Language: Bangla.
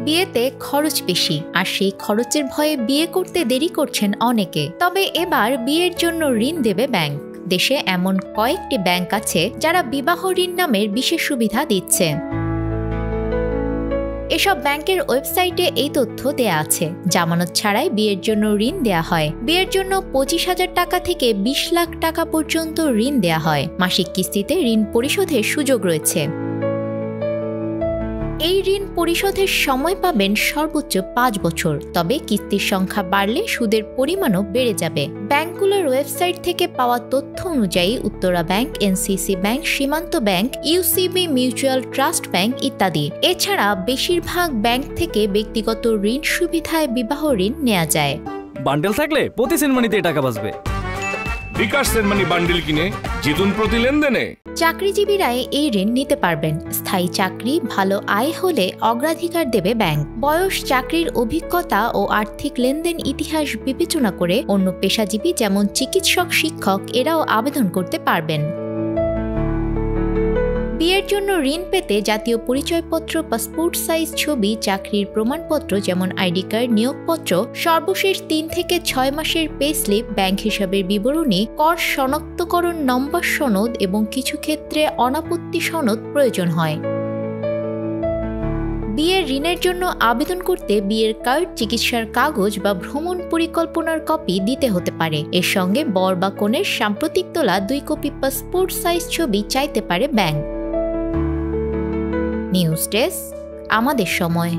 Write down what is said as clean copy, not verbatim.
বিয়েতে খরচ বেশি, আর সেই খরচের ভয়ে বিয়ে করতে দেরি করছেন অনেকে। তবে এবার বিয়ের জন্য ঋণ দেবে ব্যাংক। দেশে এমন কয়েকটি ব্যাংক আছে যারা বিবাহ ঋণ নামের বিশেষ সুবিধা দিচ্ছে। এসব ব্যাংকের ওয়েবসাইটে এই তথ্য দেয়া আছে। জামানত ছাড়াই বিয়ের জন্য ঋণ দেয়া হয়। বিয়ের জন্য 25,000 টাকা থেকে 20 লাখ টাকা পর্যন্ত ঋণ দেয়া হয়। মাসিক কিস্তিতে ঋণ পরিশোধের সুযোগ রয়েছে। এই ঋণ পরিশোধের সময় পাবেন সর্বোচ্চ 5 বছর। তবে কিস্তির সংখ্যা বাড়লে সুদের পরিমাণও বেড়ে যাবে। ব্যাংকগুলোর ওয়েবসাইট থেকে পাওয়া তথ্য অনুযায়ী উত্তরা ব্যাংক, এনসিসি ব্যাংক, সীমান্ত bank, UCB mutual trust bank ইত্যাদি। এছাড়া বেশিরভাগ ব্যাংক থেকে ব্যক্তিগত ঋণ সুবিধায় বিবাহ ঋণ নেওয়া যায়। বান্ডেল থাকলে প্রতি সেনমানিতে টাকা বাঁচবে। বিকাশ সেনমানি বান্ডেল কিনে জিতুন প্রতি লেনদেনে। চাকরিজীবীরাই এই ঋণ নিতে পারবেন। স্থায়ী চাকরি, ভালো আয় হলে অগ্রাধিকার দেবে ব্যাংক। বয়স, চাকরির অভিজ্ঞতা ও আর্থিক লেনদেন ইতিহাস বিবেচনা করে অন্য পেশাজীবী যেমন চিকিৎসক, শিক্ষক এরাও আবেদন করতে পারবেন। বিয়ের জন্য ঋণ পেতে জাতীয় পরিচয়পত্র, পাসপোর্ট সাইজ ছবি, চাকরির প্রমাণপত্র যেমন আইডি কার্ড, নিয়োগপত্র, সর্বশেষ 3 থেকে 6 মাসের পে স্লিপ, ব্যাংক হিসাবের বিবরণী, কর শনাক্তকরণ নম্বর সনদ এবং কিছু ক্ষেত্রে অনাপত্তি সনদ প্রয়োজন হয়। বিয়ের ঋণের জন্য আবেদন করতে বিয়ের কার্ড, চিকিৎসার কাগজ বা ভ্রমণ পরিকল্পনার কপি দিতে হতে পারে। এর সঙ্গে বর বা কনের সাম্প্রতিক তোলা 2 কপি পাসপোর্ট সাইজ ছবি চাইতে পারে ব্যাংক। নিউজ ডেস্ক, আমাদের সময়।